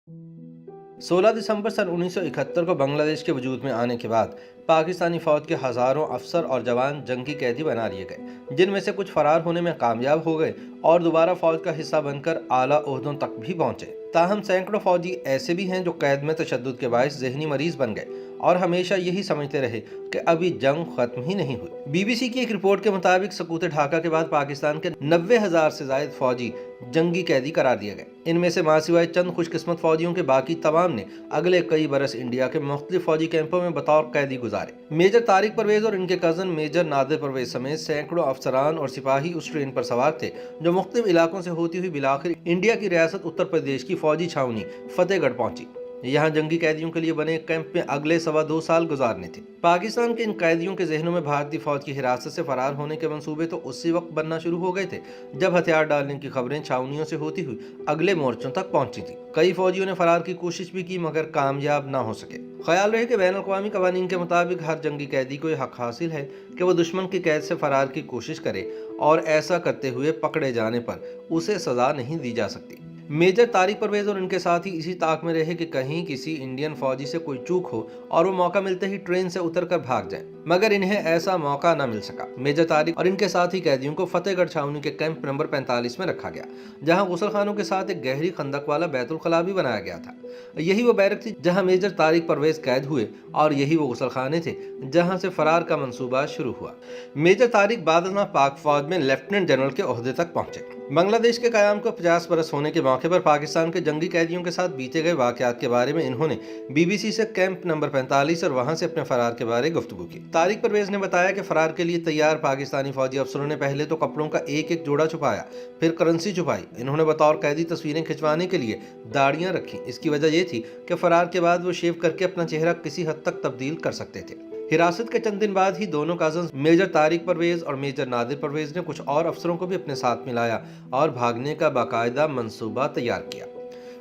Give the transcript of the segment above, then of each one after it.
16 दिसंबर सन 1971 को बांग्लादेश के वजूद में आने के बाद पाकिस्तानी फौज के हजारों अफसर और जवान जंगी कैदी बना लिए गए, जिनमें से कुछ फरार होने में कामयाब हो गए और दोबारा फौज का हिस्सा बनकर आला ओहदों तक भी पहुंचे। ताहम सैकड़ों फौजी ऐसे भी हैं जो कैद में तशद्दुद के बायस ज़हनी मरीज बन गए और हमेशा यही समझते रहे कि अभी जंग खत्म ही नहीं हुई। बीबीसी की एक रिपोर्ट के मुताबिक सकूत ढाका के बाद पाकिस्तान के 90,000 से ज्यादा फौजी जंगी कैदी करार दिए गए। इनमें से मासिवाय चंद खुशकिस्मत फौजियों के बाकी तमाम ने अगले कई बरस इंडिया के मुख्तलिफ फौजी कैंपों में बतौर कैदी गुजारे। मेजर तारिक परवेज और इनके कजन मेजर नादिर परवेज समेत सैकड़ों अफसरान और सिपाही उस ट्रेन पर सवार थे जो मुख्तलिफ इलाकों से होती हुई बिलाखिर इंडिया की रियासत उत्तर प्रदेश की फौजी छावनी फतेहगढ़ पहुंची। यहाँ जंगी कैदियों के लिए बने कैंप में अगले 2.25 साल गुजारने थे। पाकिस्तान के इन कैदियों के जहनों में भारतीय फौज की हिरासत से फरार होने के मंसूबे तो उसी वक्त बनना शुरू हो गए थे जब हथियार डालने की खबरें छावनियों से होती हुई अगले मोर्चों तक पहुंची थी। कई फौजियों ने फरार की कोशिश भी की मगर कामयाब न हो सके। ख्याल रहे कि बैन अवी कवानीन के मुताबिक हर जंगी कैदी को यह हक हासिल है कि वह दुश्मन की कैद से फरार की कोशिश करे और ऐसा करते हुए पकड़े जाने पर उसे सजा नहीं दी जा सकती। मेजर तारिक परवेज और इनके साथी इसी ताक में रहे कि कहीं किसी इंडियन फौजी से कोई चूक हो और वो मौका मिलते ही ट्रेन से उतरकर भाग जाए, मगर इन्हें ऐसा मौका न मिल सका। मेजर तारिक और इनके साथी कैदियों को फतेहगढ़ छावनी के कैंप नंबर 45 में रखा गया, जहां गुसलखानों के साथ एक गहरी खंदक वाला बैतुल खला भी बनाया गया था। यही वो बैरक थी जहां मेजर तारिक परवेज कैद हुए और यही वो गुसलखाने थे जहां से फरार का मंसूबा शुरू हुआ। मेजर तारिक बाद पाक फौज में लेफ्टिनेंट जनरल के ओहदे तक पहुंचे। बांग्लादेश के क़याम को 50 बरस होने के मौके पर पाकिस्तान के जंगी कैदियों के साथ बीते गए वाक़यात के बारे में इन्होंने बीबीसी से कैंप नंबर 45 और वहां से अपने फरार के बारे गुफ्तगू की। तारिक परवेज ने बताया कि फरार के लिए तैयार पाकिस्तानी फौजी अफसरों ने पहले तो कपड़ों का एक एक जोड़ा छुपाया, फिर करेंसी छुपाई। इन्होंने बतौर कैदी तस्वीरें खिंचवाने के लिए दाढ़ियां रखी। इसकी वजह यह थी कि फरार के बाद वो शेव करके अपना चेहरा किसी हद तक तब्दील कर सकते थे। हिरासत के चंद दिन बाद ही दोनों कजन्स मेजर तारिक परवेज और मेजर नादिर परवेज ने कुछ और अफसरों को भी अपने साथ मिलाया और भागने का बाकायदा मंसूबा तैयार किया।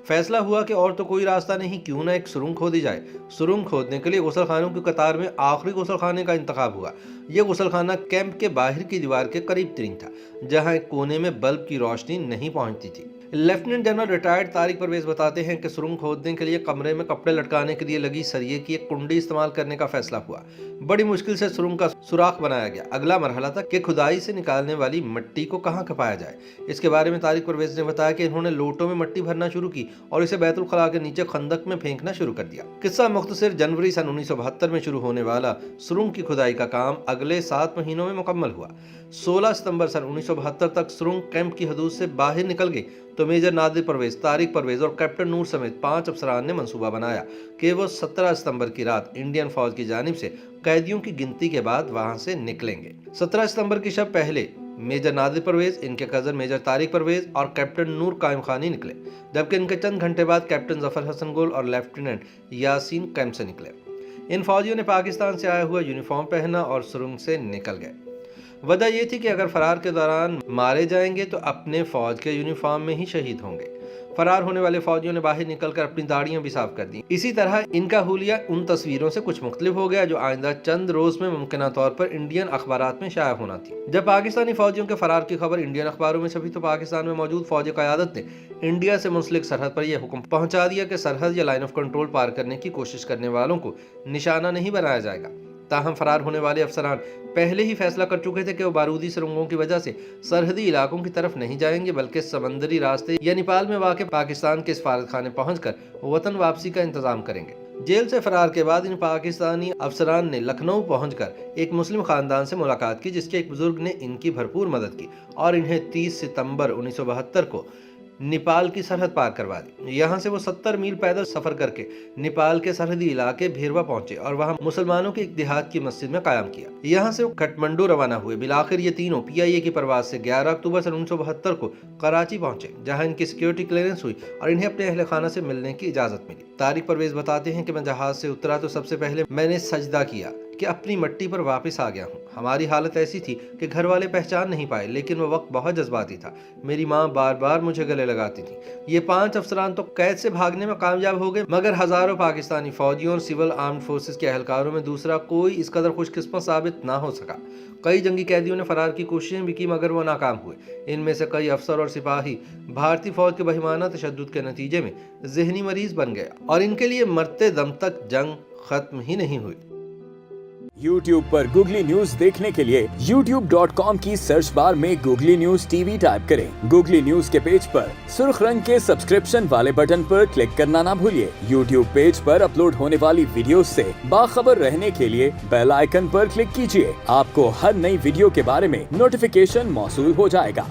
फैसला हुआ कि और तो कोई रास्ता नहीं, क्यों ना एक सुरंग खोदी जाए। सुरंग खोदने के लिए गुसलखानों की कतार में आखिरी गुसलखाने का इंतखाब हुआ। यह गुसलखाना कैंप के बाहर की दीवार के करीब तरीन था, जहां एक कोने में बल्ब की रोशनी नहीं पहुंचती थी। Lieutenant general retired Tariq Parvez बताते हैं कि सुरंग खोदने के लिए कमरे में कपड़े लटकाने के लिए लगी सरिये की एक कुंडी इस्तेमाल करने का फैसला हुआ। बड़ी मुश्किल से सुरंग का सुराख बनाया गया। अगला मरहला था कि खुदाई से निकालने वाली मिट्टी को कहां खपाया जाए। इसके बारे में तारिक परवेज ने बताया कि इन्होंने लोटों में मिट्टी भरना शुरू की और इसे बैतुल खला के नीचे खंदक में फेंकना शुरू कर दिया। किस्सा मुख्तसर, जनवरी सन 1972 में शुरू होने वाला सुरंग की खुदाई का काम अगले 7 महीनों में मुकम्मल हुआ। 16 सितंबर सन 1972 तक सुरंग कैंप की हदूद से बाहर निकल गई तो मेजर नादिर परवेज, तारिक परवेज और कैप्टन नूर समेत 5 अफसरान ने मंसूबा बनाया कि वो 17 सितंबर की रात इंडियन फौज की जानिब से कैदियों की गिनती के बाद वहां से निकलेंगे। 17 सितंबर की शब पहले मेजर नादिर परवेज, इनके कजन मेजर तारिक परवेज और कैप्टन नूर कायम खानी निकले, जबकि इनके चंद घंटे बाद कैप्टन जफर हसन गुल और लेफ्टिनेंट यासीन कैंप से निकले। इन फौजियों ने पाकिस्तान से आया हुआ यूनिफॉर्म पहना और सुरंग से निकल गए। वजह यह थी कि अगर फरार के दौरान मारे जाएंगे तो अपने फौज के यूनिफॉर्म में ही शहीद होंगे। फरार होने वाले फौजियों ने बाहर निकलकर अपनी दाढ़ियां भी साफ कर दी। इसी तरह इनका हुलिया उन तस्वीरों से कुछ मुख्तलिफ हो गया जो आइंदा चंद रोज में मुमकिन तौर पर इंडियन अखबारात में शाया होना थी। जब पाकिस्तानी फौजियों के फरार की खबर इंडियन अखबारों में छपी तो पाकिस्तान में मौजूद फौजी क़यादत ने इंडिया से मुंसलिक सरहद पर यह हुक्म पहुंचा दिया कि सरहद या लाइन ऑफ कंट्रोल पार करने की कोशिश करने वालों को निशाना नहीं बनाया जाएगा। ताहम फरार होने वाले अफसरान पहले ही फैसला कर चुके थे कि वो बारूदी सुरंगों की वजह से सरहदी इलाकों की तरफ नहीं जाएंगे, बल्कि समंदरी रास्ते या नेपाल में वाक़ पाकिस्तान के सफारत खाने पहुंचकर वतन वापसी का इंतजाम करेंगे। जेल से फरार के बाद इन पाकिस्तानी अफसरान ने लखनऊ पहुंचकर एक मुस्लिम खानदान से मुलाकात की, जिसके एक बुजुर्ग ने इनकी भरपूर मदद की और इन्हें 30 सितंबर 1972 को नेपाल की सरहद पार करवा दी। यहाँ से वो 70 मील पैदल सफर करके नेपाल के सरहदी इलाके भेरवा पहुंचे और वहाँ मुसलमानों की एक देहात की मस्जिद में कायम किया। यहाँ से वो काठमांडू रवाना हुए। बिलाखिर ये तीनों PIA की परवाज से 11 अक्टूबर सन 1972 को कराची पहुंचे, जहाँ इनकी सिक्योरिटी क्लियरेंस हुई और इन्हें अपने अहल खाना से मिलने की इजाजत मिली। तारिक परवेज बताते हैं कि मैं जहाज से उतरा तो सबसे पहले मैंने सजदा किया कि अपनी मट्टी पर वापस आ गया हूँ। हमारी हालत ऐसी थी कि घर वाले पहचान नहीं पाए, लेकिन वो वक्त बहुत जज्बाती था। मेरी माँ बार बार मुझे गले लगाती थी। ये 5 अफसरान तो कैद से भागने में कामयाब हो गए, मगर हजारों पाकिस्तानी फौजियों और सिविल आर्म्ड फोर्सेस के एहलकारों में दूसरा कोई इस कदर खुशकिस्मत साबित ना हो सका। कई जंगी कैदियों ने फरार की कोशिशें भी की, मगर वो नाकाम हुए। इनमें से कई अफसर और सिपाही भारतीय फौज के बहिमाना तशद्दुद के नतीजे में ज़हनी मरीज बन गए और इनके लिए मरते दम तक जंग खत्म ही नहीं हुई। YouTube पर गूगली न्यूज देखने के लिए youtube.com की सर्च बार में गूगली न्यूज टीवी टाइप करें। गूगली न्यूज के पेज पर सुर्ख रंग के सब्सक्रिप्शन वाले बटन पर क्लिक करना ना भूलिए। YouTube पेज पर अपलोड होने वाली वीडियोस से बाखबर रहने के लिए बेल आइकन पर क्लिक कीजिए। आपको हर नई वीडियो के बारे में नोटिफिकेशन मौसूल हो जाएगा।